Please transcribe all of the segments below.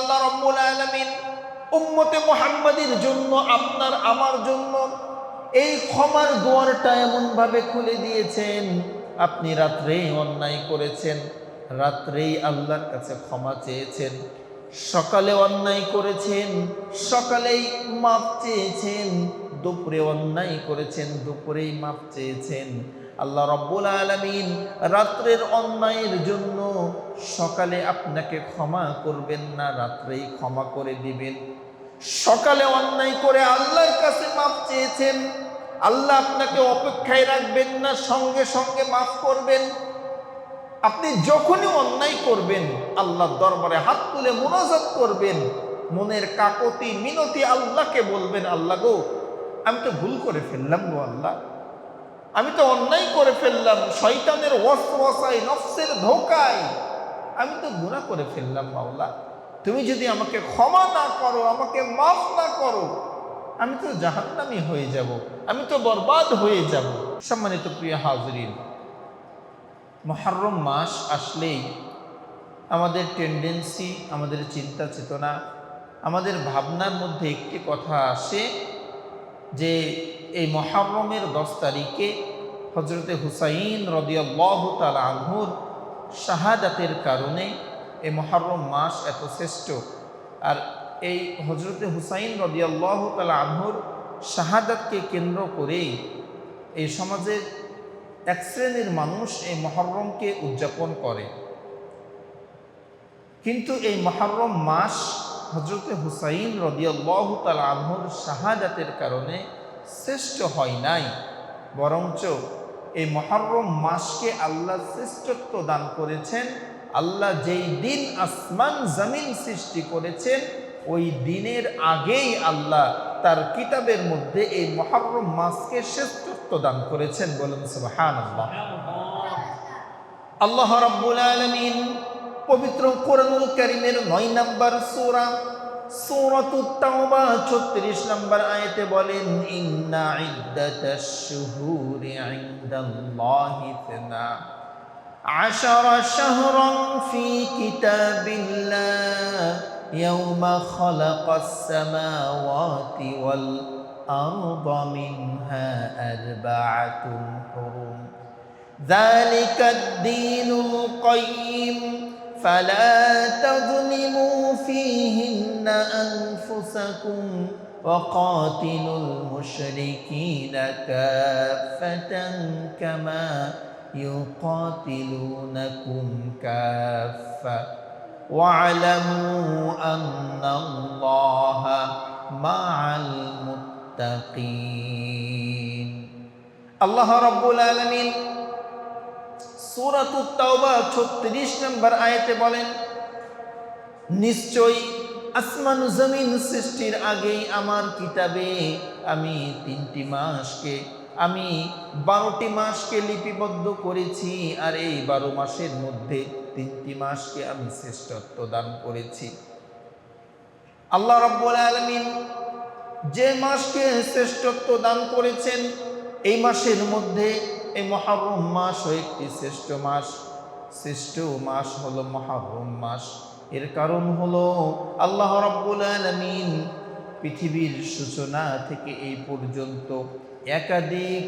আল্লাহ রাব্বুল আলামিন উম্মতে মুহাম্মাদের জন্য, আপনার আমার জন্য এই ক্ষমার দুয়ারটা এমনভাবে খুলে দিয়েছেন, আপনি রাত্রেই অন্যায় করেছেন, রাত্রেই আল্লাহর কাছে ক্ষমা চেয়েছেন, সকালে অন্যায় করেছেন, সকালেই মাপ চেয়েছেন, দুপুরে অন্যায় করেছেন, দুপুরেই মাপ চেয়েছেন। আল্লাহ রাব্বুল আলামিন রাত্রের অন্যায়ের জন্য সকালে আপনাকে ক্ষমা করবেন না, রাত্রেই ক্ষমা করে দিবেন। সকালে অন্যায় করে আল্লাহর কাছে মাপ চেয়েছেন, আল্লাহ আপনাকে অপেক্ষায় রাখবেন না, সঙ্গে সঙ্গে মাফ করবেন। আপনি যখনই অন্যায় করবেন আল্লাহর দরবারে হাত তুলে মুনাজাত করবেন, মনের কাকুতি মিনতি আল্লাহকে বলবেন, আল্লাহ গো আমি তো ভুল করে ফেললাম গো আল্লাহ, আমি তো অন্যায় করে ফেললাম, শয়তানের ওয়াসওয়াসায়, নফসের ধোঁকায় আমি তো গুনাহ করে ফেললাম মাওলা, তুমি যদি আমাকে ক্ষমা না করো, আমাকে মাফ না করো, আমি তো জাহান্নামী হয়ে যাব, আমি তো বরবাদ হয়ে যাব। সম্মানিত প্রিয় হাজরিন, মুহররম মাস আসলেই আমাদের টেন্ডেন্সি, আমাদের চিন্তা চেতনা, আমাদের ভাবনার মধ্যে একটি কথা আসে যে এই মুহররমের 10 তারিখে হযরতে হুসাইন রাদিয়াল্লাহু তাআলা আনহুর শাহাদাতের কারণে এই মুহররম মাস এত শ্রেষ্ঠ। আর এই হযরতে হুসাইন রাদিয়াল্লাহু তাআলা আনহুর শাহাদাতকে কেন্দ্র করেই এই সমাজের এক শ্রেণীর মানুষ এই মুহররমকে উদযাপন করে। কিন্তু এই মুহররম মাস হযরতে হুসাইন রাদিয়াল্লাহু তাআলা আনহুর শাহাদাতের কারণে শ্রেষ্ঠ হয় নাই, বরঞ্চ এই মুহররম মাসকে আল্লাহ শ্রেষ্ঠত্ব দান করেছেন। আল্লাহ যেই দিন আসমান জমিন সৃষ্টি করেছেন ওই দিনের আগেই আল্লাহ তার কিতাবের মধ্যে এই মুহররম মাসকে শ্রেষ্ঠত্ব দান করেছেন। বলুন সুবহানাল্লাহ। আল্লাহ রাব্বুল আলামিন পবিত্র কোরআনুল কারীমের 9 নম্বর সূরা সূরাতুত তাওবা 36 নম্বর আয়াতে বলেন, ইন্না ইদ্দাতাশ শুহুরি ইনদাল্লাহি 12 শাহরান ফি কিতাবিল্লাহ ইয়াওমা খালাকাস সামাওয়াতি ওয়াল আরদা মিনহা আরবাআতুন হুরুম ذلك الدين القيم فلا تظلموا فيهن أنفسكم وقاتلوا المشركين كافة كما يقاتلونكم كافة واعلموا أن الله مع المتقين। الله رب العالمين সূরাতুত তাওবা 36 নম্বর আয়াতে বলেন, নিশ্চয়ই আসমান জমিন সৃষ্টির আগেই আমার কিতাবে আমি 3টি মাসকে, আমি 12টি মাসকে লিপিবদ্ধ করেছি, আর এই 12 মাসের মধ্যে 3টি মাসকে আমি শ্রেষ্ঠত্ব দান করেছি। আল্লাহ রাব্বুল আলামিন যে মাসকে শ্রেষ্ঠত্ব দান করেছেন এই মাসের মধ্যে এই মুহররম মাসও একটি শ্রেষ্ঠ মাস। শ্রেষ্ঠ মাস হলো মুহররম মাস। এর কারণ হলো আল্লাহ রাব্বুল আলামিন পৃথিবীর সূচনা থেকে এই পর্যন্ত একাধিক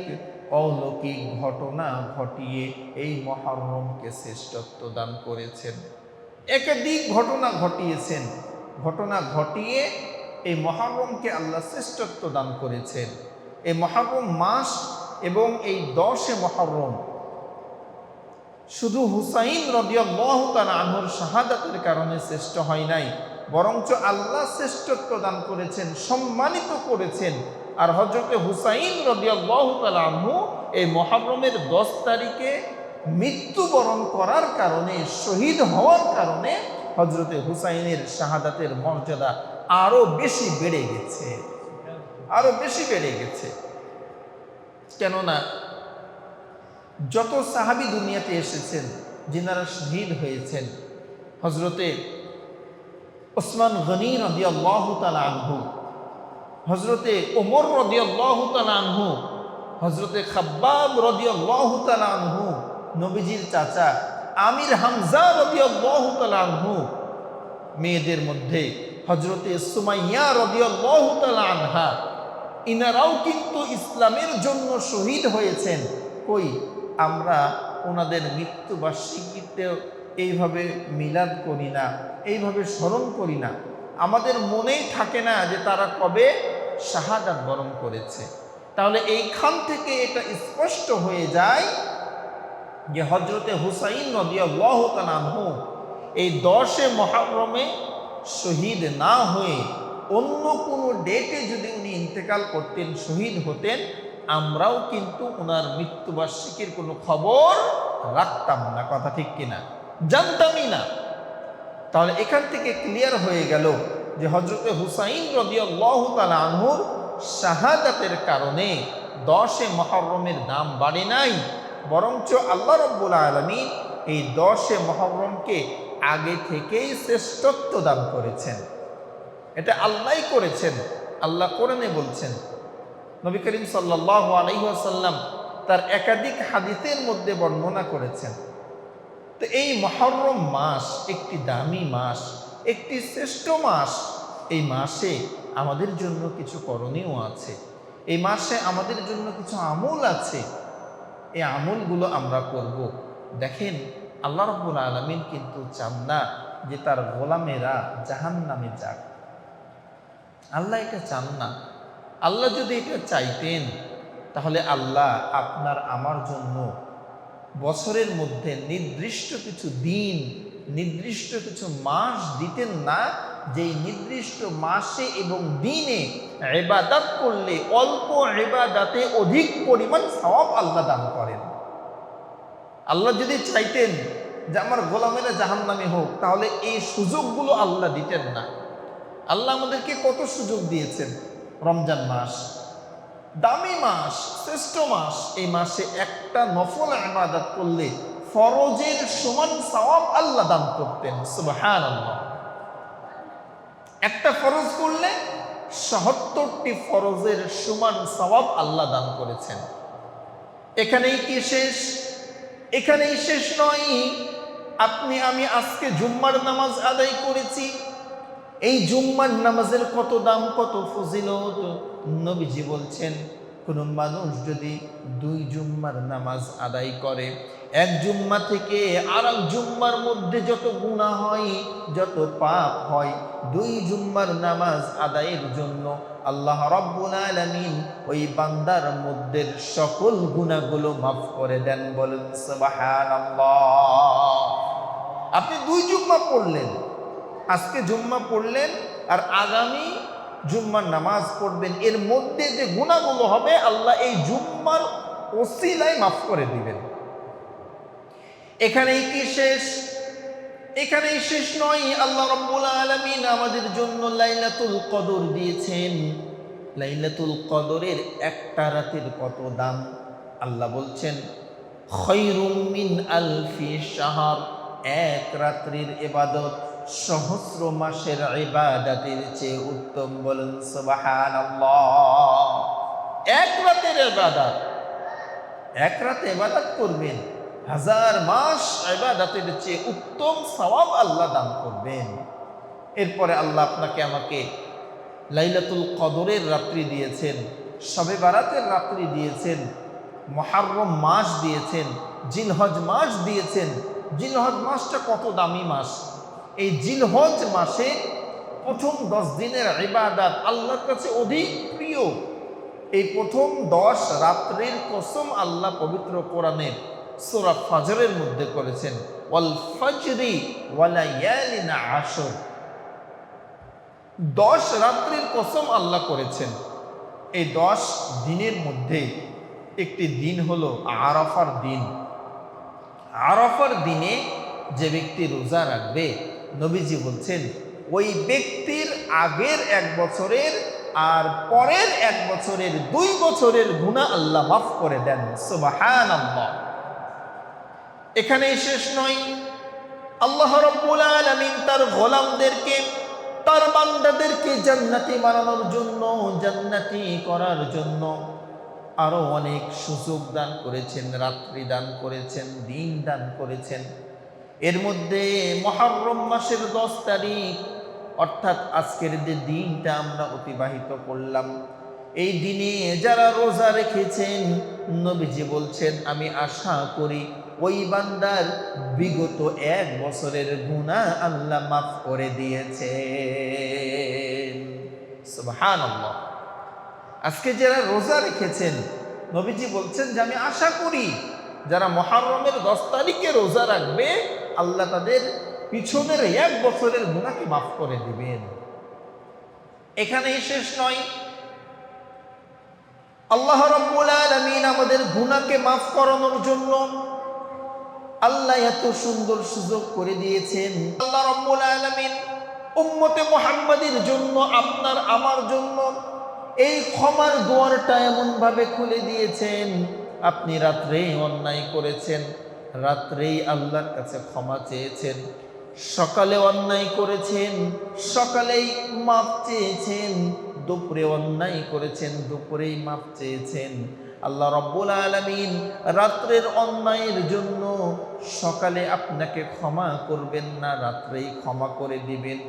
অলৌকিক ঘটনা ঘটিয়ে এই মুহররমকে শ্রেষ্ঠত্ব দান করেছেন। একাধিক ঘটনা ঘটিয়েছেন, ঘটনা ঘটিয়ে এই মুহররমকে আল্লাহ শ্রেষ্ঠত্ব দান করেছেন। এই মুহররম মাস এবং এই 10 মুহররম শুধু হুসাইন রাদিয়াল্লাহু তাআলা আনহুর শাহাদাতের কারণে শ্রেষ্ঠ হয় নাই, বরঞ্চ আল্লাহ শ্রেষ্ঠত্ব দান করেছেন, সম্মানিত করেছেন। আর হযরতে হুসাইন রাদিয়াল্লাহু তাআলা আনহু এই মুহররমের 10 তারিখে মৃত্যুবরণ করার কারণে, শহীদ হওয়ার কারণে হযরতে হুসাইনের শাহাদাতের মর্যাদা আরো বেশি বেড়ে গেছে, আরো বেশি বেড়ে গেছে। কেননা যত সাহাবী দুনিয়াতে এসেছেন যিনারা শহীদ হয়েছেন, হযরতে ওসমান গনি রাদিয়াল্লাহু তাআলা আনহু, হযরতে ওমর রাদিয়াল্লাহু তাআলা আনহু, হযরতে খাব্বাব রাদিয়াল্লাহু তাআলা আনহু, নবীজির চাচা আমির হামজা রাদিয়াল্লাহু তাআলা আনহু, মেয়েদের মধ্যে হযরতে সুমাইয়া রাদিয়াল্লাহু তাআলা আনহা, ইনারাও কিন্তু ইসলামের জন্য শহীদ হয়েছেন। কই আমরা ওনাদের মৃত্যুবার্ষিকীতেও এইভাবে মিলাদ করি না, এইভাবে স্মরণ করি না। আমাদের মনেই থাকে না যে তারা কবে শাহাদাত বরণ করেছে। তাহলে এইখান থেকে এটা স্পষ্ট হয়ে যায় যে হযরতে হুসাইন রাদিয়াল্লাহু তাআলা আনহু এই 10 মুহররমে শহীদ না হয়ে অন্য কোনো ডেটে যদি উনি ইন্তেকাল করতেন, শহীদ হতেন, আমরাও কিন্তু ওনার মৃত্যুবার্ষিকীর কোনো খবর রাখতাম না। কথা ঠিক কিনা? জানতামই না। তাহলে এখান থেকে ক্লিয়ার হয়ে গেল যে হযরতে হুসাইন রাদিয়াল্লাহু তাআলা আনহুর শাহাদাতের কারণে 10 মুহররমের দাম বাড়ে নাই, বরঞ্চ আল্লাহ রাব্বুল আলামিন এই 10 মুহররমকে আগে থেকেই শ্রেষ্ঠত্ব দান করেছেন। এটা আল্লাহই করেছেন। আল্লাহ কোরআনে বলছেন, নবী করিম সাল্লাল্লাহু আলাইহি ওয়াসাল্লাম তার একাধিক হাদিসের মধ্যে বর্ণনা করেছেন। তো এই মুহররম মাস একটি দামি মাস, একটি শ্রেষ্ঠ মাস। এই মাসে আমাদের জন্য কিছু করণীয় আছে, এই মাসে আমাদের জন্য কিছু আমল আছে। এই আমলগুলো আমরা করব। দেখেন, আল্লাহ রাব্বুল আলামিন কিন্তু চান না যে তার গোলামেরা জাহান্নামে যাক। আল্লাহ এটা চান না। আল্লাহ যদি এটা চাইতেন তাহলে আল্লাহ আপনার আমার জন্য বছরের মধ্যে নির্দিষ্ট কিছু দিন, নির্দিষ্ট কিছু মাস দিতেন না, যেই নির্দিষ্ট মাসে এবং দিনে ইবাদত করলে অল্প ইবাদতে অধিক পরিমাণ সওয়াব আল্লাহ দান করেন। আল্লাহ যদি চাইতেন যে আমার গোলামেরা জাহান্নামী হোক, তাহলে এই সুযোগগুলো আল্লাহ দিতেন না। আল্লাহ আমাদেরকে কত সুযোগ দিয়েছেন। রমজান মাস দামি মাস, শ্রেষ্ঠ মাস। এই মাসে একটা নফল ইবাদত করলে ফরজের সমান সওয়াব আল্লাহ দান করতেন। সুবহানাল্লাহ। একটা ফরজ করলে ৭৭টি ফরজের সমান সওয়াব আল্লাহ দান করেছেন। এখানেই কি শেষ? এখানেই শেষ নয়। আপনি আমি আজকে জুম্মার নামাজ আদায় করেছি, এই জুম্মার নামাজের কত দাম, কত ফজিলত। নবীজি বলছেন, কোনো মানুষ যদি 2 জুম্মার নামাজ আদায় করে, এক জুম্মা থেকে আর এক জুম্মার মধ্যে যত গুনাহ হয়, যত পাপ হয়, 2 জুম্মার নামাজ আদায়ের জন্য আল্লাহ রাব্বুল আলামিন ওই বান্দার মধ্যে সকল গুনাহগুলো মাফ করে দেন। বলেন সুবহানাল্লাহ। আপনি 2 জুম্মা পড়লেন, আজকে জুম্মা পড়লেন আর আগামী জুম্মার নামাজ পড়বেন, এর মধ্যে যে গুনাহগুলো হবে আল্লাহ এই জুম্মার ওসিলায় মাফ করে দিবেন। এখানেই কি শেষ? এখানেই শেষ নয়। আল্লাহ রাব্বুল আলামিন আমাদের জন্য লাইলাতুল কদর দিয়েছেন। লাইলাতুল কদরের একটা রাতের কত দাম। আল্লাহ বলছেন, খায়রুম মিন আলফি শাহর। এক রাত্রির ইবাদত সহস্র মাসের ইবাদতের চেয়ে উত্তম। বলেন সুবহানাল্লাহ। এক রাতের ইবাদত, এক রাতে ইবাদত করবেন, 1000 মাস ইবাদতের চেয়ে উত্তম সওয়াব আল্লাহ দান করবেন। এরপরে আল্লাহ আপনাকে আমাকে লাইলাতুল কদরের রাত্রি দিয়েছেন, শবে বারাতের রাত্রি দিয়েছেন, মুহররম মাস দিয়েছেন, জিলহজ মাস দিয়েছেন। জিলহজ মাসটা কত দামি মাস। এই জিলহজ মাসে প্রথম 10 দিনের ইবাদত আল্লাহর কাছে অধিক প্রিয়। এই প্রথম 10 রাত্রির কসম আল্লাহ পবিত্র কোরআনের সূরা ফাজরের মধ্যে করেছেন, ওয়াল ফাজরি ওয়া লায়ালিন আশর। 10 রাত্রির কসম আল্লাহ করেছেন। এই 10 দিনের মধ্যে একটি দিন হলো আরাফার দিন। আরাফার দিনে যে ব্যক্তি রোজা রাখবে, নবীজি বলছেন ওই ব্যক্তির আগের 1 বছরের আর পরের 1 বছরের 2 বছরের গুনাহ আল্লাহ মাফ করে দেন। সুবহানাল্লাহ। এখানেই শেষ নয়। আল্লাহ রাব্বুল আলামিন তার গোলামদেরকে, তার বান্দাদেরকে জান্নাতি বানানোর জন্য, জান্নাতি করার জন্য আরো অনেক সুযোগ দান করেছেন, রাত্রি দান করেছেন, দিন দান করেছেন। এর মধ্যে মুহররম মাসের 10 তারিখ অর্থাৎ আজকের যে দিনটা আমরা অতিবাহিত করলাম, এই দিনে যারা রোজা রেখেছেন নবীজি বলছেন আমি আশা করি ওই বান্দার বিগত 1 বছরের গুনাহ আল্লাহ মাফ করে দিয়েছেন। সুবহানাল্লাহ। আজকে যারা রোজা রেখেছেন নবীজি বলছেন যে আমি আশা করি যারা মুহররমের 10 তারিখে রোজা রাখবে আল্লাহ তাদের পিছনের 1 বছরের গুনাহকে মাফ করে দিবেন। এখানেই শেষ নয়, আল্লাহ রাব্বুল আলামিন আমাদের গুনাহকে মাফ করানোর জন্য আল্লাহ এত সুন্দর সুযোগ করে দিয়েছেন। আল্লাহ রাব্বুল আলামিন উম্মতে মুহাম্মাদের জন্য, আপনার আমার জন্য এই ক্ষমার দুয়ারটা এমন ভাবে খুলে দিয়েছেন, আপনি রাত্রেই অন্যায় করেছেন, রাত্রেই আল্লাহর কাছে ক্ষমা চেয়েছেন, সকালে অন্যায় করেছেন, সকালেই মাফ চেয়েছেন, দুপুরে অন্যায় করেছেন, দুপুরেই মাফ চেয়েছেন। আল্লাহ রাব্বুল আলামিন রাত্রের অন্যায়ের জন্য সকালে আপনাকে ক্ষমা করবেন না, রাত্রেই ক্ষমা করে দিবেন।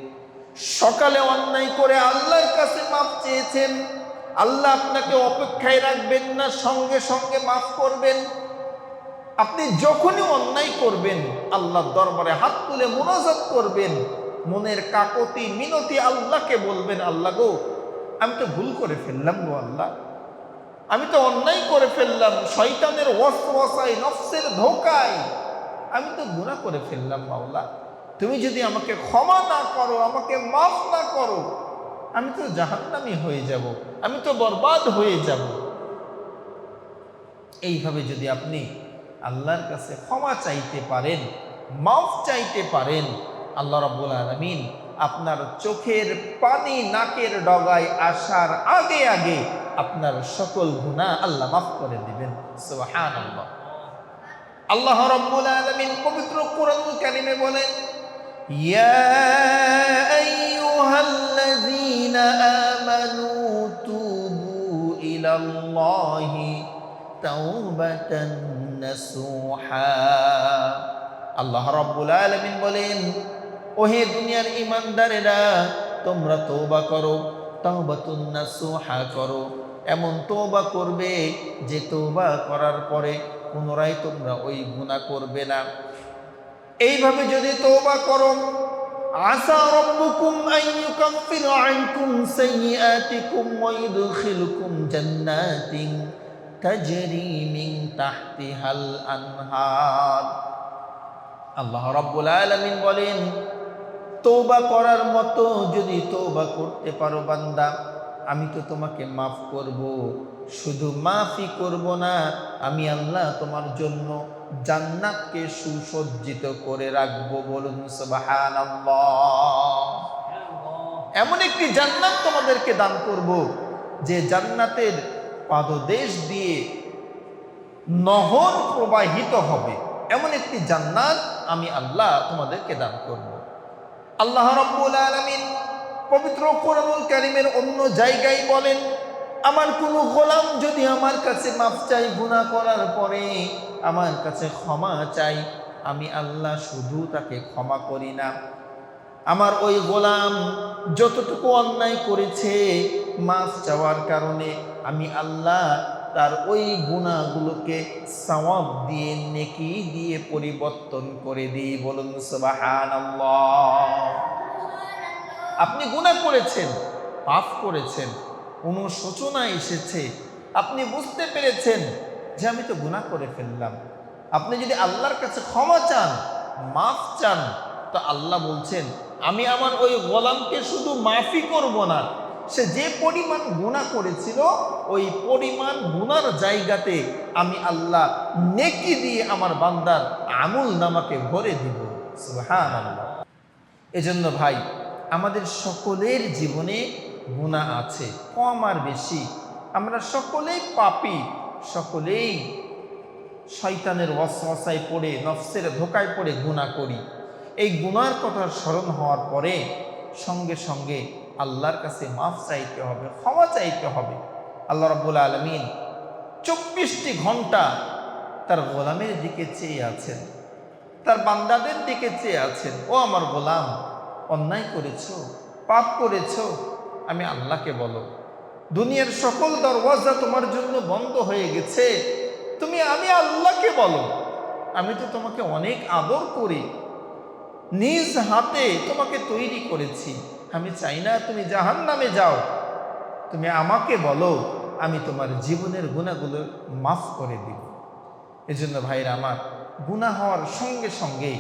সকালে অন্যায় করে আল্লাহর কাছে মাফ চেয়েছেন, আল্লাহ আপনাকে অপেক্ষায় রাখবেন না, সঙ্গে সঙ্গে মাফ করবেন। আপনি যখনই অন্যায় করবেন আল্লাহর দরবারে হাত তুলে মুনাজাত করবেন, মনের কাকুতি মিনতি আল্লাহকে বলবেন, আল্লাহ গো আমি তো ভুল করে ফেললাম গো আল্লাহ, আমি তো অন্যায় করে ফেললাম, শয়তানের ওয়াসওয়াসায়, নফসের ধোঁকায় আমি তো গুনাহ করে ফেললাম মাওলা, তুমি যদি আমাকে ক্ষমা না করো, আমাকে মাফ না করো, আমি তো জাহান্নামী হয়ে যাব, আমি তো বরবাদ হয়ে যাব। এইভাবে যদি আপনি আল্লাহর কাছে ক্ষমা চাইতে পারেন, মাফ চাইতে পারেন, আল্লাহ রাব্বুল আলামিন আপনার চোখের পানি নাকের ডগায় আসার আগে আগে আপনার সকল গুনাহ আল্লাহ মাফ করে দিবেন। সুবহানাল্লাহ। আল্লাহ রাব্বুল আলামিন পবিত্র কোরআনুল কারীমে বলেন, ইয়া আইয়ুহাল্লাযীনা আমানু তুবু ইলাল্লাহি তাওবাতান নাসুহা। আল্লাহ রাব্বুল আলামিন বলেন, ওহে দুনিয়ার ঈমানদারেরা, তোমরা তওবা করো, তাওবাতুন নাসুহা করো, এমন তওবা করবে যে তওবা করার পরে পুনরায় তোমরা ওই গুনাহ করবে না। এইভাবে যদি তওবা করো, আসা রাব্বুকুম আন ইউকাফিরা আনকুম সাইয়্যাতিকুম ওয়া ইউদখিলুকুম জান্নাতিন তাজরি মিন তাহতিহাল আনহার। আল্লাহ রাব্বুল আলামিন বলেন, তওবা করার মতো যদি তওবা করতে পারো বান্দা, আমি তো তোমাকে মাফ করব, শুধু মাফই করব না, আমি আল্লাহ তোমার জন্য জান্নাতকে সুসজ্জিত করে রাখবো। বলুন সুবহানাল্লাহ। এমন একটি জান্নাত তোমাদেরকে দান করব যে জান্নাতের পাদদেশ দিয়ে নহর প্রবাহিত হবে, এমন একটি জান্নাত আমি আল্লাহ তোমাদেরকে দান করব। আল্লাহ রাব্বুল আলামিন পবিত্র কোরআনুল কারীমের অন্য জায়গায় বলেন, আমার কোনো গোলাম যদি আমার কাছে মাফ চাই, গুনাহ করার পরে আমার কাছে ক্ষমা চাই, আমি আল্লাহ শুধু তাকে ক্ষমা করি না, আমার ওই গোলাম যতটুকু অন্যায় করেছে মাফ চাওয়ার কারণে আমি আল্লাহ তার ওই গুনাহগুলোকে সওয়াব দিয়ে, নেকি দিয়ে পরিবর্তন করে দিই। বলুন সুবহানাল্লাহ। আপনি গুনাহ করেছেন, পাপ করেছেন, অনুশোচনা এসেছে, আপনি বুঝতে পেরেছেন যে আমি তো গুনাহ করে ফেললাম, আপনি যদি আল্লাহর কাছে ক্ষমা চান, মাফ চান, তো আল্লাহ বলছেন আমি আমার ওই গোলামকে শুধু মাফই করব না, সে যে পরিমাণ গুনাহ করেছিল ওই পরিমাণ গুনার জায়গাতে আমি আল্লাহ নেকি দিয়ে আমার বান্দার আমল নামাকে ভরে দিব। সুবহানাল্লাহ। এজন্য ভাই, আমাদের সকলের জীবনে গুনাহ আছে, কম আর বেশি, আমরা সকলেই পাপী, সকলেই শয়তানের ওয়াসওয়াসায় পড়ে, নফসের ধোঁকায় পড়ে গুনাহ করি। এই গুনার কথা স্মরণ হওয়ার পরে সঙ্গে সঙ্গে আল্লাহর কাছে মাফ চাইতে হবে, ক্ষমা চাইতে হবে। আল্লাহ রাব্বুল আলামিন 24টি ঘন্টা তার গোলামের দিকে চেয়ে আছেন, তার বান্দাদের দিকে চেয়ে আছেন, ও আমার গোলাম, অন্যায় করেছো, পাপ করেছো, আমি আল্লাহকে বলো। দুনিয়ার সকল দরওয়াজা তোমার জন্য বন্ধ হয়ে গেছে, আমি আল্লাহকে বলো। আমি তো তোমাকে অনেক আদর করি, নিজ হাতে তোমাকে তৈরি করেছি। আমি চাই না তুমি জাহান্নামে যাও। তুমি আমাকে বলো, আমি তোমার জীবনের গুনাহগুলো মাফ করে দিব। এজন্য ভাইরা আমার, গুনাহ হওয়ার সঙ্গে সঙ্গে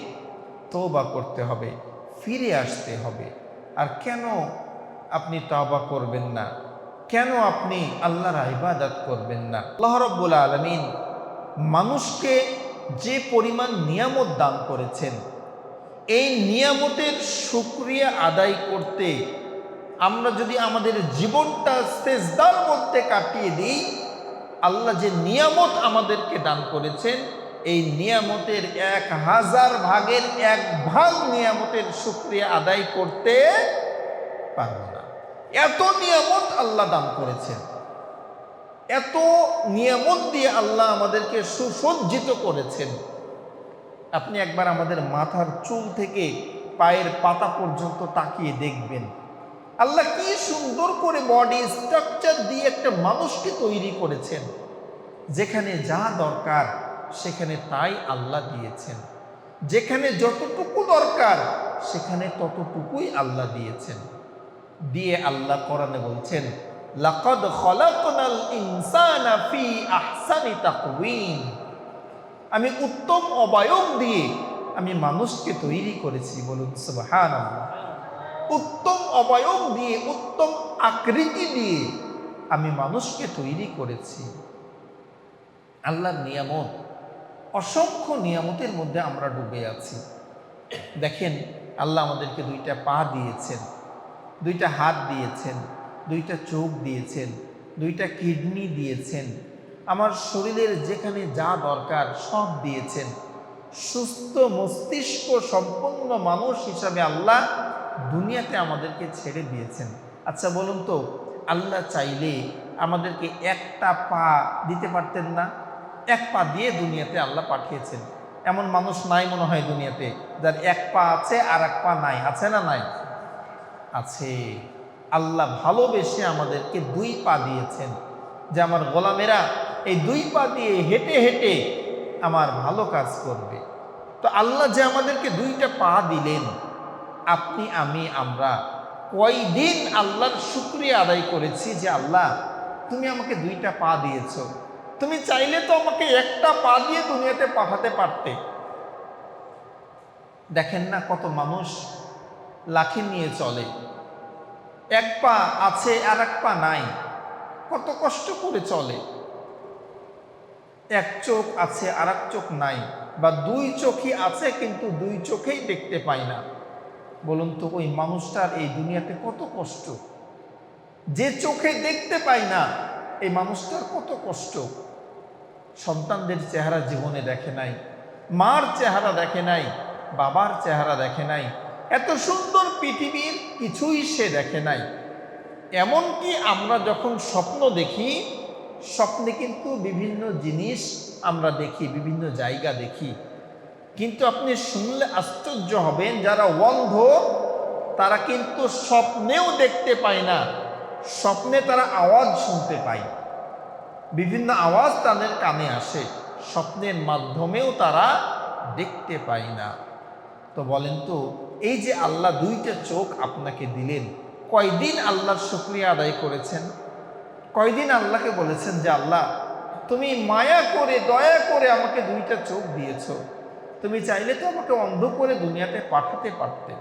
তওবা করতে হবে, ফিরে আসতে হবে। আর কেন আপনি তওবা করবেন না? কেন আপনি আল্লাহর ইবাদত করবেন না? আল্লাহ রাব্বুল আলামিন মানুষকে যে পরিমাণ নিয়ামত দান করেছেন, এই নিয়ামতের শুকরিয়া আদায় করতে আমরা যদি আমাদের জীবনটা সেজদার মধ্যে কাটিয়ে দিই, আল্লাহ যে নিয়ামত আমাদেরকে দান করেছেন, এই নিয়ামতের 1000 ভাগের 1 ভাগ নিয়ামতের শুকরিয়া আদায় করতে পারব না। এত নিয়ামত আল্লাহ দান করেছেন, এত নিয়ামত দিয়ে আল্লাহ আমাদেরকে সুসজ্জিত করেছেন। আপনি একবার আমাদের মাথার চুল থেকে পায়ের পাতা পর্যন্ত তাকিয়ে দেখবেন, আল্লাহ কি সুন্দর করে বডি স্ট্রাকচার দিয়ে একটা মানুষকে তৈরি করেছেন। যেখানে যা দরকার সেখানে তাই আল্লাহ দিয়েছেন, যেখানে যতটুকু দরকার সেখানে ততটুকুই আল্লাহ দিয়েছেন। দিয়ে আল্লাহ কোরআনে বলছেন, লাকাদ খলাকনাল ইনসানা ফি আহসানি তাকওয়িম। আমি উত্তম অবয়ব দিয়ে আমি মানুষকে তৈরি করেছি। বলুন সুবহানাল্লাহ। উত্তম অবয়ব দিয়ে, উত্তম আকৃতি দিয়ে আমি মানুষকে তৈরি করেছি। আল্লাহর নিয়ামত, অসংখ্য নিয়ামতের মধ্যে আমরা ডুবে আছি। দেখেন, আল্লাহ আমাদেরকে 2টা পা দিয়েছেন, 2টা হাত দিয়েছেন, 2টা চোখ দিয়েছেন, 2টা কিডনি দিয়েছেন। আমার শরীরের যেখানে যা দরকার সব দিয়েছেন। সুস্থ মস্তিষ্ক সম্পন্ন মানুষ হিসাবে আল্লাহ দুনিয়াতে আমাদেরকে ছেড়ে দিয়েছেন। আচ্ছা বলুন তো, আল্লাহ চাইলে আমাদেরকে 1টা পা দিতে পারতেন না? 1 পা দিয়ে দুনিয়াতে আল্লাহ পাঠিয়েছেন। এমন মানুষ নাই মনে হয় দুনিয়াতে যার 1 পা আছে আর 1 পা নাই। আছে না নাই? আছে। আল্লাহ ভালোবেসে আমাদেরকে 2 পা দিয়েছেন, যে আমার গোলামেরা এই 2 পা দিয়ে হেঁটে হেঁটে আমার ভালো কাজ করবে। তো আল্লাহ যে আমাদেরকে 2টা পা দিলেন, আপনি আমরা কয়দিন আল্লাহর শুকরিয়া আদায় করেছি যে আল্লাহ তুমি আমাকে 2টা পা দিয়েছ। তুমি চাইলে তো আমাকে 1টা পা দিয়ে দুনিয়াতে পাঠাতে পারতে। দেখেন না, কত মানুষ লাঠি নিয়ে চলে, 1 পা আছে আর 1 পা নাই, কত কষ্ট করে চলে। 1 চোখ আছে আর 1 চোখ নাই, বা 2 চোখই আছে কিন্তু 2 চোখেই দেখতে পায় না। বলুন তো, ওই মানুষটার এই দুনিয়াতে কত কষ্ট। যে চোখে দেখতে পায় না, এই মানুষটার কত কষ্ট। সন্তানদের চেহারা জীবনে দেখে নাই, মার চেহারা দেখে নাই, বাবার চেহারা দেখে নাই, এত সুন্দর পৃথিবীর কিছুই সে দেখে নাই। এমনকি আমরা যখন স্বপ্ন দেখি, স্বপ্নে কিন্তু বিভিন্ন জিনিস আমরা দেখি, বিভিন্ন জায়গা দেখি। কিন্তু আপনি শুনলে আশ্চর্য হবেন, যারা অন্ধ তারা কিন্তু স্বপ্নেও দেখতে পায় না, স্বপ্নে তারা আওয়াজ শুনতে পায়, বিভিন্ন আওয়াজ তাদের কানে আসে, স্বপ্নের মাধ্যমেও তারা দেখতে পায় না। তো বলেন তো, এই যে আল্লাহ 2টা চোখ আপনাকে দিলেন, কয়দিন আল্লাহর শুকরিয়া আদায় করেছেন? কয়দিন আল্লাহকে বলেছেন যে আল্লাহ তুমি মায়া করে, দয়া করে আমাকে 2টা চোখ দিয়েছ, তুমি চাইলে তো আমাকে অন্ধ করে দুনিয়াতে পাঠাতে পারতে।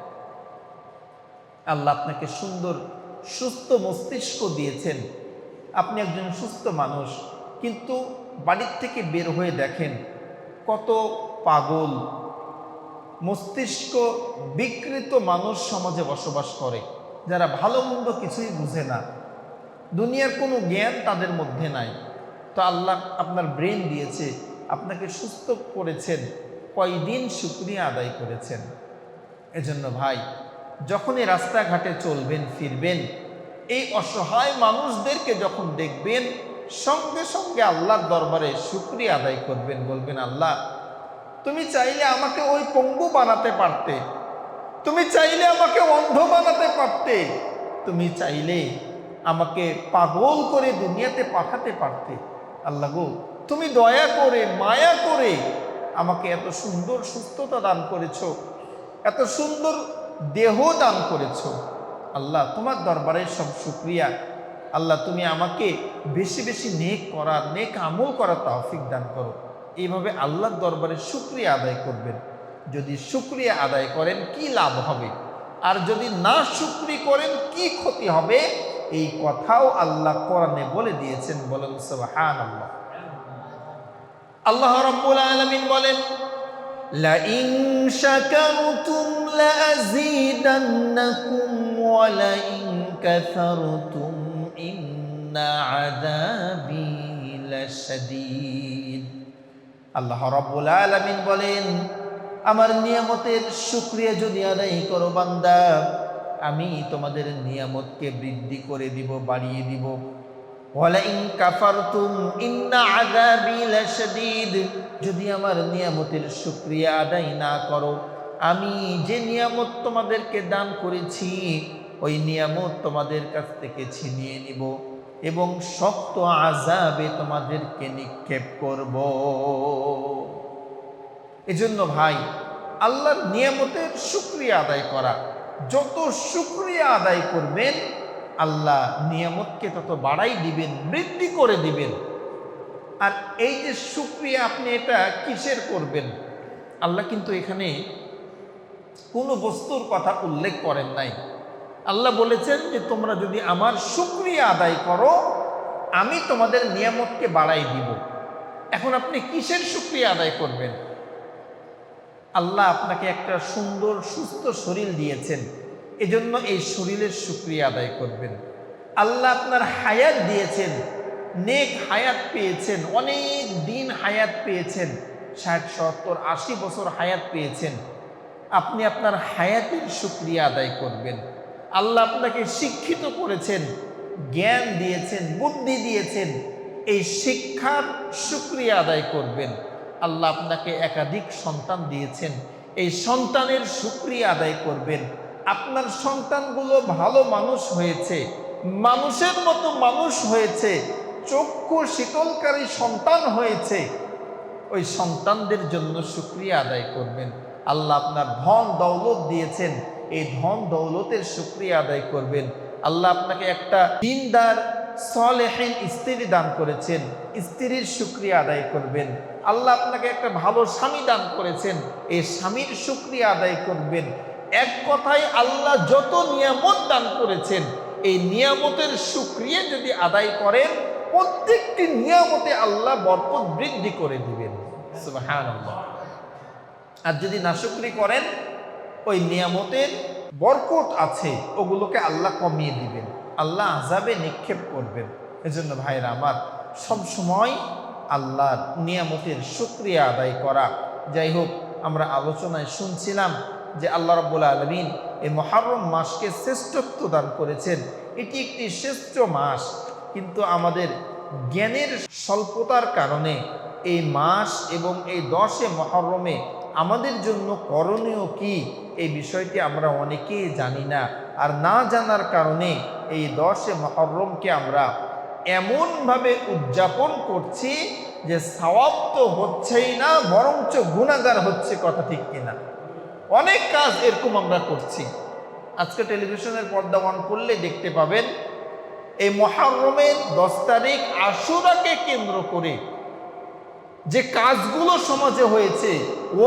আল্লাহ আপনাকে সুন্দর সুস্থ মস্তিষ্ক দিয়েছেন, আপনি একজন সুস্থ মানুষ, কিন্তু বাড়ির থেকে বের হয়ে দেখেন কত পাগল, মস্তিষ্ক বিকৃত মানুষ সমাজে বসবাস করে, যারা ভালো মন্দ কিছুই বুঝে না, দুনিয়ার কোনো জ্ঞান তাদের মধ্যে নাই। তো আল্লাহ আপনার ব্রেন দিয়েছে, আপনাকে সুস্থ করেছেন, কয়দিন শুকরিয়া আদায় করেছেন। এজন্য ভাই, যখনই রাস্তাঘাটে চলবেন ফিরবেন, এই অসহায় মানুষদেরকে যখন দেখবেন, সঙ্গে সঙ্গে আল্লাহর দরবারে শুকরিয়া আদায় করবেন, বলবেন আল্লাহ তুমি চাইলে আমাকে ওই পঙ্গু বানাতে পারতে, তুমি চাইলে আমাকে অন্ধ বানাতে পারতে, তুমি চাইলে আমাকে পাগল করে দুনিয়াতে পাঠাতে পারতে। আল্লাহ গো, তুমি দয়া করে মায়া করে আমাকে এত সুন্দর সুস্থতা দান করেছো, এত সুন্দর দেহ দান করেছো। আল্লাহ, তোমার দরবারে সব শুকরিয়া। আল্লাহ, তুমি আমাকে বেশি বেশি নেক করার, নেক আমল করার তৌফিক দান করো। এইভাবে আল্লাহর দরবারে শুকরিয়া আদায় করবেন। যদি শুকরিয়া আদায় করেন কি লাভ হবে, আর যদি না শুকরি করেন কি ক্ষতি হবে, এই কথাও আল্লাহ কোরআনে বলে দিয়েছেন। বলেন সুবহানাল্লাহ। আল্লাহ রাব্বুল আলামিন বলেন, লা ইন শাকারতুম লা আযীদান্নাকুম ওয়া লা ইন কাফারতুম ইন্না আযাবি লাশাদীদ। আল্লাহ রাব্বুল আলামিন বলেন, আমার নিয়ামতের শুকরিয়া যদি আদায় করো বান্দা, আমি তোমাদের নিয়ামতকে বৃদ্ধি করে দিব, বাড়িয়ে দিব। ওয়ালা ইন কাফারতুম ইন্না আযাবি লাশাদীদ, যদি আমার নিয়ামতের শুকরিয়া আদায় না করো, আমি যে নিয়ামত তোমাদেরকে দান করেছি ওই নিয়ামত তোমাদের কাছ থেকে ছিনিয়ে নিব এবং শক্ত আযাবে তোমাদেরকে নিক্ষেপ করব। এজন্য ভাই, আল্লাহর নিয়ামতের শুকরিয়া আদায় করা, যত শুকরিয়া আদায় করবেন আল্লাহ নিয়ামতকে তত বাড়াই দিবেন, বৃদ্ধি করে দিবেন। আর এই যে শুকরিয়া, আপনি এটা কিসের করবেন? আল্লাহ কিন্তু এখানে কোনো বস্তুর কথা উল্লেখ করেন নাই। আল্লাহ বলেছেন যে তোমরা যদি আমার শুকরিয়া আদায় করো, আমি তোমাদের নিয়ামতকে বাড়াই দিব। এখন আপনি কিসের শুকরিয়া আদায় করবেন? আল্লাহ আপনাকে একটা সুন্দর সুস্থ শরীর দিয়েছেন, এজন্য এই শরীরের শুকরিয়া আদায় করবেন। আল্লাহ আপনার হায়াত দিয়েছেন, নেক হায়াত পেয়েছেন, অনেক দিন হায়াত পেয়েছেন, 60, 70, 80 বছর হায়াত পেয়েছেন। আপনি আপনার হায়াতের শুকরিয়া আদায় করবেন। আল্লাহ আপনাকে শিক্ষিত করেছেন, জ্ঞান দিয়েছেন, বুদ্ধি দিয়েছেন, এই শিক্ষার শুকরিয়া আদায় করবেন। আল্লাহ আপনাকে একাধিক সন্তান দিয়েছেন, এই সন্তানের শুকরিয়া আদায় করবেন। আপনার সন্তানগুলো ভালো মানুষ হয়েছে, মানুষের মতো মানুষ হয়েছে, চক্ষু শীতলকারী সন্তান হয়েছে, ওই সন্তানদের জন্য শুকরিয়া আদায় করবেন। আল্লাহ আপনার ধন দৌলত দিয়েছেন, এই ধন দৌলতের শুকরিয়া আদায় করবেন। আল্লাহ আপনাকে একটা দিনদার সালেহিন স্ত্রী দান করেছেন, স্ত্রীর শুকরিয়া আদায় করবেন। আল্লাহ আপনাকে একটা ভালো স্বামী দান করেছেন, এই স্বামীর শুকরিয়া আদায় করবেন। এক কথায় আল্লাহ যত নিয়ামত দান করেছেন, এই নিয়ামতের শুকরিয়া যদি আদায় করেন, প্রত্যেকটি নিয়ামতে আল্লাহ বরকত বৃদ্ধি করে দিবেন। সুবহানাল্লাহ। আর যদি নাশুকরি করেন, ওই নিয়ামতের বরকত আছে ওগুলোকে আল্লাহ কমিয়ে দিবেন, আল্লাহ আযাবে নিক্ষেপ করবেন। এজন্য ভাইরা আমার, সব সময় আল্লাহর নিয়ামতের শুকরিয়া আদায় করা। যাই হোক, আমরা আলোচনায় শুনছিলাম যে আল্লাহ রাব্বুল আলামিন এই মুহররম মাসকে শ্রেষ্ঠত্ব দান করেছেন। এটি একটি শ্রেষ্ঠ মাস, কিন্তু আমাদের জ্ঞানের স্বল্পতার কারণে এই মাস এবং এই 10 মুহররমে আমাদের জন্য করণীয় কি, এই বিষয়টি আমরা অনেকেই জানি না। আর না জানার কারণে এই 10 মুহররমকে আমরা এমনভাবে উদযাপন করছি যে সওয়াব তো হচ্ছেই না, বরঞ্চ গুনাহগার হচ্ছে। কথা ঠিক কিনা? অনেক কাজ এরকম আমরা করছি। আজকে টেলিভিশনের পর্দা অন করলে দেখতে পাবেন, এই মুহররমের 10 তারিখ আশুরাকে কেন্দ্র করে যে কাজগুলো সমাজে হয়েছে,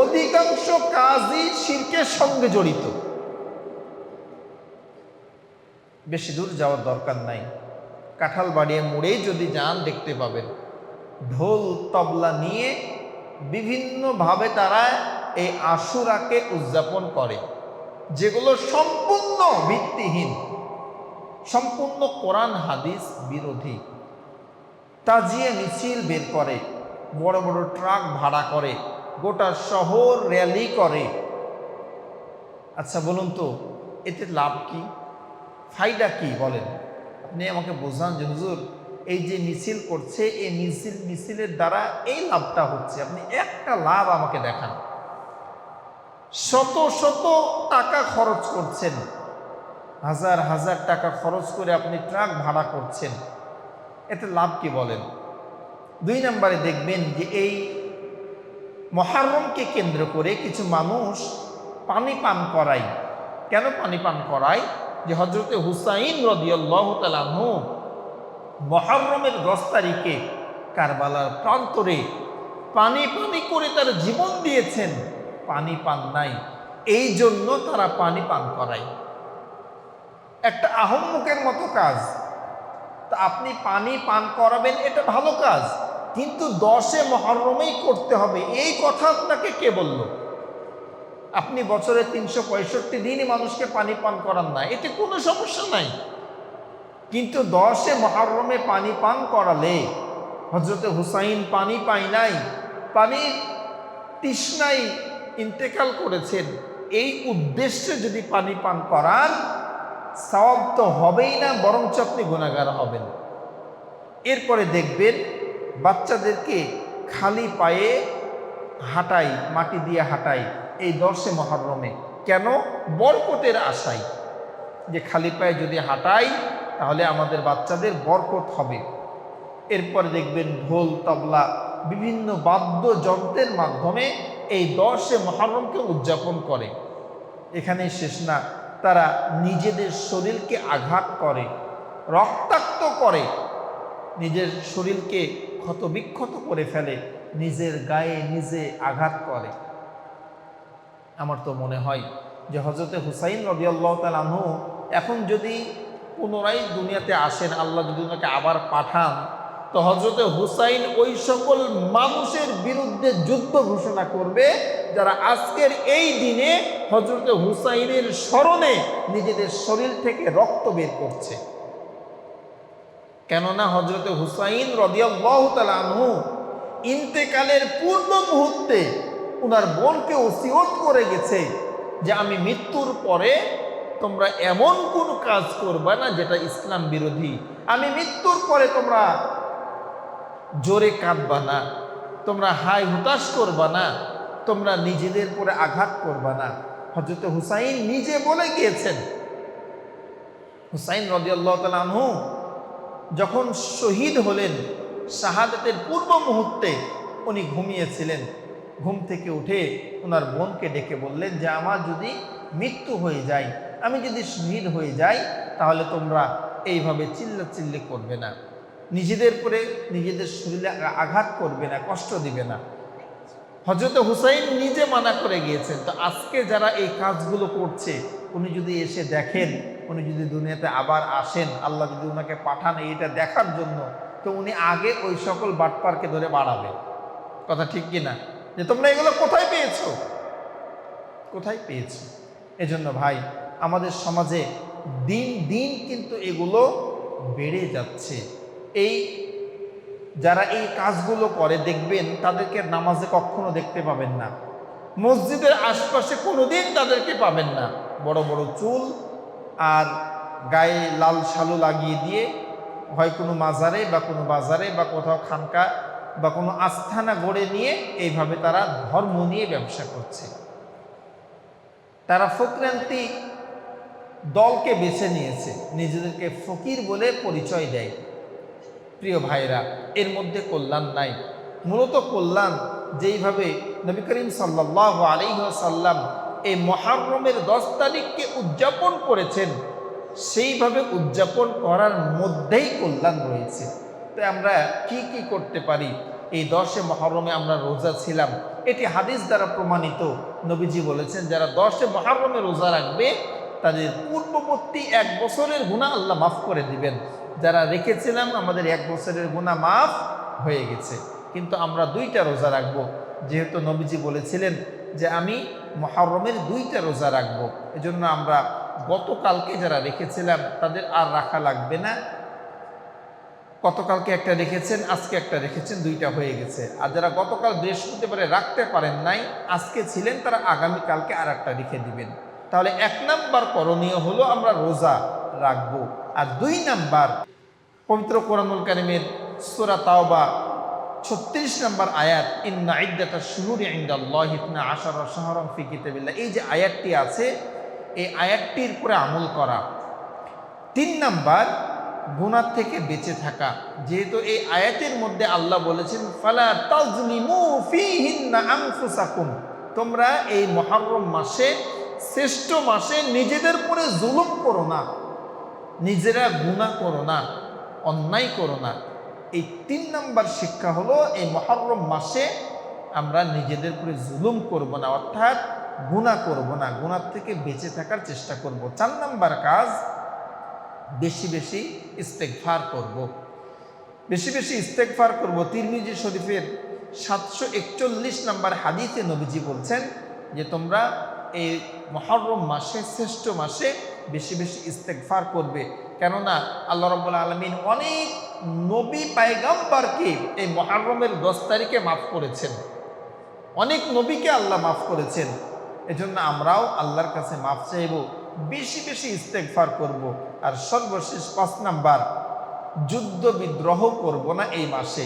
অধিকাংশ কাজই শিরকের সঙ্গে জড়িত। বেশি দূর যাওয়ার দরকার নাই, কাঁঠালবাড়িয়া মোড়েই যদি যান দেখতে পাবেন, ঢোল তবলা নিয়ে বিভিন্নভাবে তারা এই আশুরাকে উদযাপন করে, যেগুলো সম্পূর্ণ ভিত্তিহীন, সম্পূর্ণ কোরআন হাদিস বিরোধী। তাজিয়া মিছিল বের করে, বড় বড় ট্রাক ভাড়া করে, গোটা শহর র্যালি করে। আচ্ছা বলুন তো, এতে লাভ কি, ফায়দা কি বলেন? আপনি আমাকে বোঝান যে হুজুর এই যে মিছিল করছে, এই মিছিলের দ্বারা এই লাভটা হচ্ছে, আপনি একটা লাভ আমাকে দেখান। শত শত টাকা খরচ করছেন, হাজার হাজার টাকা খরচ করে আপনি ট্রাক ভাড়া করছেন, এতে লাভ কি বলেন? 2 নম্বরে দেখবেন যে এই মুহররমকে কেন্দ্র করে কিছু মানুষ পানি পান করায়। কেন পানি পান করায়? যে হযরতে হুসাইন রাদিয়াল্লাহু তাআলা আনহু মুহররমের 10 তারিখে কারবালার প্রান্তরে পানি পানি করে তার জীবন দিয়েছেন, পানি পান নাই, এই জন্য তারা পানি পান করায়। একটা আহম্মকের মতো কাজ। তা আপনি পানি পান করাবেন, এটা ভালো কাজ, কিন্তু 10 মুহররমেই করতে হবে, এই কথা আপনাকে কে বলল? আপনি বছরে 365 দিনই মানুষকে পানি পান করান না, এতে কোনো সমস্যা নাই, কিন্তু 10 মুহররমে পানি পান করালে, হযরতে হুসাইন পানি পায় নাই, পানির তৃষ্ণায় ইন্তেকাল করেছেন, এই উদ্দেশ্যে যদি পানি পান করান, সওয়াব তো হবেই না, বরঞ্চ আপনি গুনাহগার হবেন। এরপরে দেখবেন বাচ্চাদেরকে খালি পায়ে হাঁটাই, মাটি দিয়ে হাঁটাই এই 10 মুহররমে। কেন? বরকতের আশায়, যে খালি পায়ে যদি হাঁটাই তাহলে আমাদের বাচ্চাদের বরকত হবে। এরপরে দেখবেন ঢোল, তবলা, বিভিন্ন বাদ্যযন্ত্রের মাধ্যমে এই 10 মুহররমকে উদযাপন করে। এখানেই শেষ না, তারা নিজেদের শরীরকে আঘাত করে, রক্তাক্ত করে, নিজের শরীরকে ক্ষতবিক্ষত করে ফেলে, নিজের গায়ে নিজে আঘাত করে। আমার তো মনে হয় যে হযরতে হুসাইন রাদিয়াল্লাহু তাআলা আনহু এখন যদি পুনরায় দুনিয়াতে আসেন, আল্লাহ যদি ওনাকে আবার পাঠান, তো হযরতে হুসাইন ওই সকল মানুষের বিরুদ্ধে যুদ্ধ ঘোষণা করবে যারা আজকের এই দিনে হযরতে হুসাইনের স্মরণে নিজেদের শরীর থেকে রক্ত বের করছে। কেননা হযরতে হুসাইন রাদিয়াল্লাহু তাআলা আনহু ইন্তেকালের পূর্ব মুহূর্তে ওনার বোনকে ওসিয়ত করে গেছে যে আমি মৃত্যুর পরে তোমরা এমন কোন কাজ করবা না যেটা ইসলাম বিরোধী, আমি মৃত্যুর পরে তোমরা জোরে কাঁদবা না, তোমরা হাই হুতাশ করবা না, তোমরা নিজেদের পরে আঘাত করবা না। হযরত হুসাইন নিজে বলে গিয়েছেন। হুসাইন রাদিয়াল্লাহু তাআলা আনহু যখন শহীদ হলেন, শাহাদাতের পূর্ব মুহূর্তে উনি ঘুমিয়েছিলেন, ঘুম থেকে উঠে ওনার বোনকে ডেকে বললেন যে আমার যদি মৃত্যু হয়ে যায়, আমি যদি শহীদ হয়ে যাই, তাহলে তোমরা এইভাবে চিল্লাচিল্লি করবে না, নিজেদের পরে নিজেদের শরীরে আঘাত করবে না, কষ্ট দিবে না। হযরত হুসাইন নিজে মানা করে গিয়েছেন। তো আজকে যারা এই কাজগুলো করছে, উনি যদি এসে দেখেন, উনি যদি দুনিয়াতে আবার আসেন, আল্লাহ যদি ওনাকে পাঠান এইটা দেখার জন্য, তো উনি আগে ওই সকল বাটপারকে ধরে বাড়াবে। কথা ঠিক কিনা? যে তোমরা এগুলো কোথায় পেয়েছো, কোথায় পেয়েছো? এজন্য ভাই, আমাদের সমাজে দিন দিন কিন্তু এগুলো বেড়ে যাচ্ছে। এই যারা এই কাজগুলো করে দেখবেন তাদেরকে নামাজে কখনো দেখতে পাবেন না, মসজিদের আশপাশে কোনোদিন তাদেরকে পাবেন না। বড় বড় চুল আর গায়ে লাল শালু লাগিয়ে দিয়ে হয় কোনো মাজারে বা কোনো বাজারে বা কোথাও খানকা বা কোনো আস্থানা গড়ে নিয়ে এইভাবে তারা ধর্ম নিয়ে ব্যবসা করছে। তারা ফকরান্তি দলকে বেছে নিয়েছে, নিজেদেরকে ফকির বলে পরিচয় দেয়। প্রিয় ভাইরা, এর মধ্যে কল্যাণ নাই। মূলত কল্যাণ যেইভাবে নবী করিম সাল্লাল্লাহু আলাইহি ওয়াসাল্লাম এই মুহররমের 10 তারিখকে উদযাপন করেছেন, সেইভাবে উদযাপন করার মধ্যেই কল্যাণ রয়েছে। তো আমরা কি কি করতে পারি? এই 10 মুহররমে আমরা রোজা ছিলাম, এটি হাদিস দ্বারা প্রমাণিত। নবীজি বলেছেন যারা 10 মুহররমে রোজা রাখবে তাদের পূর্ববর্তী 1 বছরের গুনাহ আল্লাহ মাফ করে দিবেন। যারা রেখেছিলাম আমাদের 1 বছরের গুনাহ মাফ হয়ে গেছে। কিন্তু আমরা 2টা রোজা রাখবো, যেহেতু নবীজি বলেছিলেন যে আমি মুহররমের 2টা রোজা রাখবো। এজন্য আমরা গতকালকে যারা রেখেছিলাম তাদের আর রাখা লাগবে না। গতকালকে একটা রেখেছেন, আজকে একটা রেখেছেন, 2টা হয়ে গেছে। আর যারা গতকাল বৃহস্পতিবারে রাখতে পারেন নাই, আজকে ছিলেন, তারা আগামীকালকে আর একটা রেখে দিবেন। তাহলে 1 নাম্বার করণীয় হলো আমরা রোজা রাখবো। আর 2 নাম্বার, পবিত্র কোরআনুল কারীমের সূরা তাওবা 36 নম্বর আয়াত, ইন্না ইদ্দাতাশ শুহুরি ইনদাল্লাহি 12 শাহরান ফি কিতাবিল্লাহ, এই যে আয়াতটি আছে এই আয়াতটির উপরে আমল করা। 3 নাম্বার গুনাহ থেকে বেঁচে থাকা, যেহেতু এই আয়াতের মধ্যে আল্লাহ বলেছেন ফালা তাজলিমু ফীহিন্না আনফুসাকুম, তোমরা এই মুহররম মাসে, শ্রেষ্ঠ মাসে নিজেদের উপরে জুলুম করো না, নিজেরা গুনাহ করো না, অন্যায় করো না। এই 3 নাম্বার শিক্ষা হলো এই মুহররম মাসে আমরা নিজেদের উপরে জুলুম করব না, অর্থাৎ গুনাহ করব না, গুনাহ থেকে বেঁচে থাকার চেষ্টা করব। 4 নাম্বার কাজ, বেশি বেশি ইস্তেগফার করব, বেশি বেশি ইস্তেগফার করব। তিরমিজি শরীফের 741 নম্বর হাদিসে নবীজি বলছেন যে তোমরা এই মুহররম মাসে, শ্রেষ্ঠ মাসে বেশি বেশি ইস্তেগফার করবে, কেননা আল্লাহ রাব্বুল আলামিন অনেক নবী পয়গম্বরকে এই মুহররমের 10 তারিখে মাফ করেছেন, অনেক নবীকে আল্লাহ মাফ করেছেন। এজন্য আমরাও আল্লাহর কাছে মাফ চাইব, বেশি বেশি ইস্তেগফার করব। আর সর্বশেষ 5 নাম্বার, যুদ্ধ বিদ্রোহ করব না এই মাসে।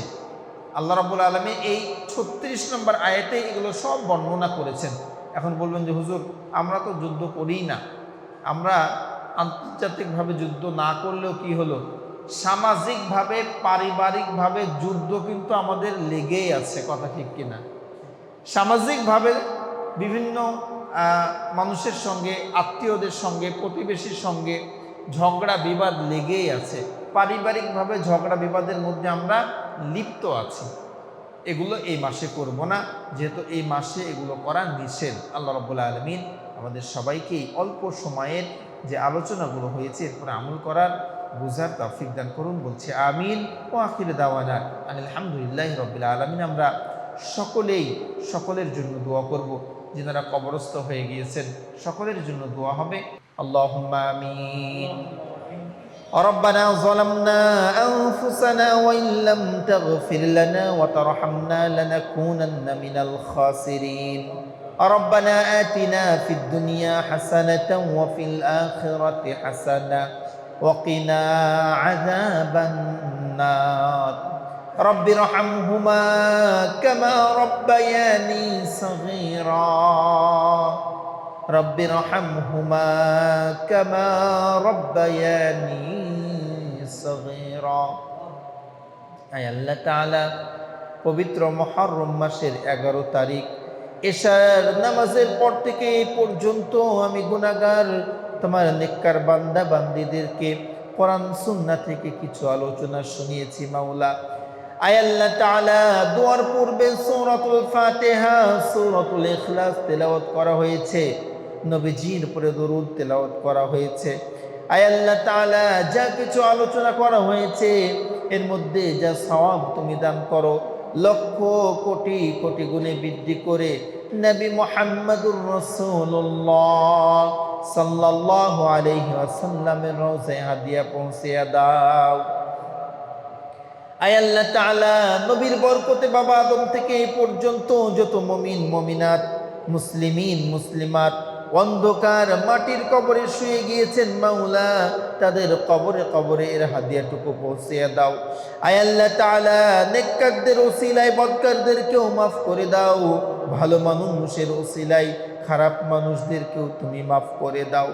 আল্লাহ রাব্বুল আলামিন এই 36 নম্বর আয়াতে এগুলো সব বর্ণনা করেছেন। এখন বলবেন যে হুজুর আমরা তো যুদ্ধ করিই না, আমরা আন্তর্জাতিকভাবে যুদ্ধ না করলেও কি হলো, সামাজিকভাবে পারিবারিকভাবে যুদ্ধ কিন্তু আমাদের লেগেই আছে, কথা ঠিক কিনা? সামাজিকভাবে বিভিন্ন মানুষের সঙ্গে, আত্মীয়দের সঙ্গে, প্রতিবেশীর সঙ্গে ঝগড়া বিবাদ লেগেই আছে, পারিবারিকভাবে ঝগড়া বিবাদের মধ্যে আমরা লিপ্ত আছি। এগুলো এই মাসে করব না, যেহেতু এই মাসে এগুলো করা নিষেধ। আল্লাহ রাব্বুল আলামিন আমাদের সবাইকেই অল্প সময়ের যে আলোচনাগুলো হয়েছে এরপরে আমল করার, বুঝার তৌফিক দান করুন, বলছি আমিন। ও আখির দাওয়ানা আলহামদুলিল্লাহি রাব্বিল আলামিন। আমরা সকলেই সকলের জন্য দোয়া করব, যারা কবরস্থ হয়ে গিয়েছেন সকলের জন্য দোয়া হবে। আল্লাহুম্মা আমিন। ربنا ظلمنا أنفسنا وإن لم تغفر لنا وترحمنا لنكونن من الخاسرين. ربنا آتنا في الدنيا حسنة وفي الآخرة حسنة وقنا عذاب النار. رب ارحمهما كما ربياني صغيرا. رب ارحمهما كما ربياني صغيرا. আয় আল্লাহ তাআলা, পবিত্র মুহররম মাসের 11 তারিখ এশার নামাজের পর থেকে এই পর্যন্ত আমি গুনাহগার তোমার নেককার বান্দা বান্দীদেরকে কোরআন সুন্নাহ থেকে কিছু আলোচনা শুনিয়েছি মাওলা। আয় আল্লাহ তাআলা, দোয়ার পূর্বে সূরাতুল ফাতিহা, সূরাতুল ইখলাস তেলাওয়াত করা হয়েছে, নবীজির উপরে দরুদ তেলাওয়াত করা হয়েছে। আয় আল্লাহ তাআলা, যা কিছু আলোচনা করা হয়েছে এর মধ্যে যা সওয়াব তুমি দান করো, লক্ষ কোটি কোটি গুণে বৃদ্ধি করে নবী মুহাম্মদুর রাসূলুল্লাহ সাল্লাল্লাহু আলাইহি ওয়াসাল্লামের রওজায় হাদিয়া পৌঁছে দাও। আয় আল্লাহ তাআলা, নবীর বরকতে বাবা আদম থেকে এই পর্যন্ত যত মুমিন মুমিনাত, মুসলিমিন মুসলিমাত অন্ধকার মাটির কবরে শুয়ে গিয়েছেন মাওলা, তাদের কবরে কবরে এর হাদিয়াটুকু পৌঁছে দাও। আয় আল্লাহ তাআলা, নেককারদের ওসিলায় বদকারদেরকেও মাফ করে দাও, ভালো মানুষের ওসিলায় খারাপ মানুষদেরকেও তুমি মাফ করে দাও।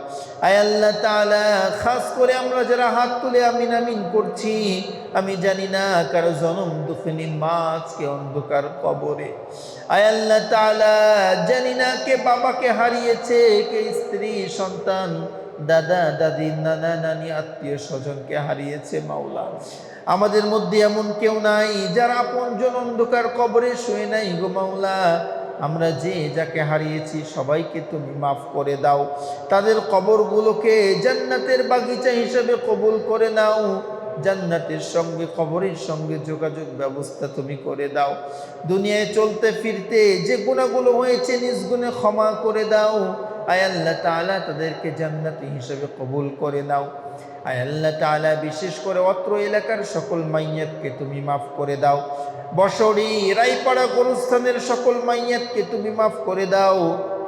আয় আল্লাহ তাআলা, খাস করে আমরা যারা হাত তুলে আমিন আমিন করছি, আমি জানি না কারো জনম দুঃখিনী মা আজকে অন্ধকার কবরে। আয় আল্লাহ তাআলা, জানি না কে বাবাকে হারিয়েছে, কে স্ত্রী সন্তান দাদা দাদি নানা নানি আত্মীয় স্বজনকে হারিয়েছে মাওলা। আমাদের মধ্যে এমন কেউ নাই যারা আপনজন অন্ধকার কবরে শুয়ে নাই গো মাওলা। আমরা যে যাকে হারিয়েছি সবাইকে তুমি মাফ করে দাও, তাদের কবরগুলোকে জান্নাতের বাগিচা হিসেবে কবুল করে নাও, জান্নাতের সঙ্গে কবরের সঙ্গে যোগাযোগ ব্যবস্থা তুমি করে দাও। দুনিয়ায় চলতে ফিরতে যে গুনাহগুলো হয়েছে নিজ গুণে ক্ষমা করে দাও। আয় আল্লাহ তাআলা, তাদেরকে জান্নাতি হিসেবে কবুল করে নাও। আয় আল্লাহ তাআলা, বিশেষ করে অত্র এলাকার সকল মাইয়াতকে তুমি মাফ করে দাও। বসরি রায়পাড়া গোরস্থানের সকল মাইয়াতকে তুমি মাফ করে দাও,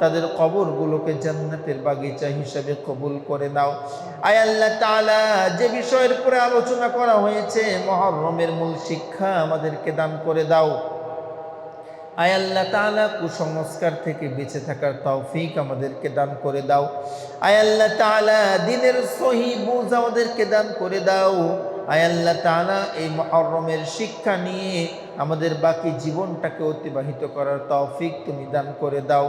তাদের কবরগুলোকে জান্নাতের বাগিচা হিসেবে কবুল করে নাও। আয় আল্লাহ তাআলা, যে বিষয়ের উপরে আলোচনা করা হয়েছে মুহররমের মূল শিক্ষা আমাদেরকে দান করে দাও। আয় আল্লাহ তাআলা, কুসংস্কার থেকে বেঁচে থাকার তৌফিক আমাদেরকে দান করে দাও। আয় আল্লাহ তাআলা, দ্বীনের সহি বুঝ আমাদেরকে দান করে দাও। আয় আল্লাহ তাআলা, এই মুহররমের শিক্ষা নিয়ে আমাদের বাকি জীবনটাকে অতিবাহিত করার তৌফিক তুমি দান করে দাও।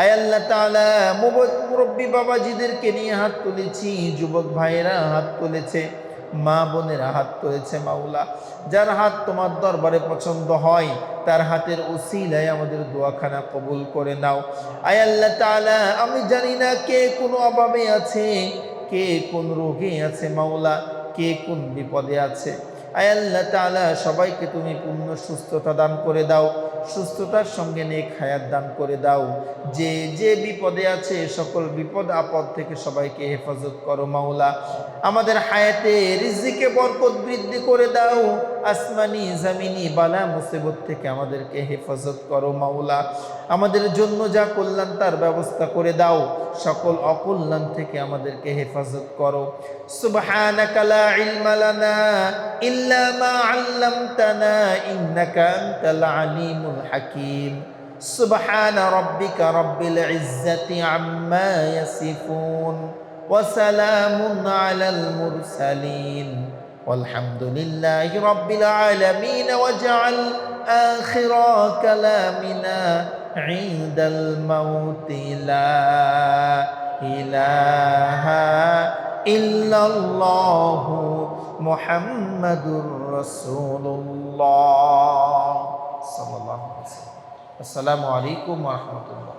আয় আল্লাহ তাআলা, মুরব্বী বাবাজিদেরকে নিয়ে হাত তুলেছি, যুবক ভাইয়েরা হাত তুলেছে, মা বোনেরা হাত তুলেছে। মাওলা, যার হাত তোমার দরবারে পছন্দ হয় তার হাতের উসিলায় আমাদের দোয়াখানা কবুল করে নাও। আয় আল্লাহ তাআলা, আমি জানি না কে কোন অভাবে আছে, কে কোন রোগে আছে মাওলা, কে কোন বিপদে আছে। আয় আল্লাহ তাআলা, সবাইকে তুমি পূর্ণ সুস্থতা দান করে দাও, সুস্থতার সঙ্গে নেক হায়াত দান করে দাও। যে যে বিপদে আছে সকল বিপদ আপদ থেকে সবাইকে হেফাজত করো মাওলা। আমাদের হায়াতে রিজিকে বরকত বৃদ্ধি করে দাও। আসমানি জামিনি বালা মুসিবত থেকে আমাদেরকে হেফাজত করো মাওলা। আমাদের জন্য যা কল্যাণ তার ব্যবস্থা করে দাও, সকল অকল্যাণ থেকে আমাদেরকে হেফাজত করো। সুবহানাকা লা ইলমা লানা ইল্লা মা আল্লামতানা ইন্নাকা আনতাল আলিমুল হাকীম। সুবহানা রাব্বিকা রাব্বিল ইজ্জাতি আম্মা ইয়াসিফুন ওয়া সালামুন আলাল মুরসালিন ওয়ালহামদুলিল্লাহি রাব্বিল আলামিন। ওয়াজআল আখিরা কালামিনা ইনদাল মাউতি লা ইলাহা ইল্লাল্লাহু মুহাম্মাদুর রাসূলুল্লাহ সাল্লাল্লাহু আলাইহি ওয়াসাল্লাম। আসসালামু আলাইকুম ওয়া রাহমাতুল্লাহ।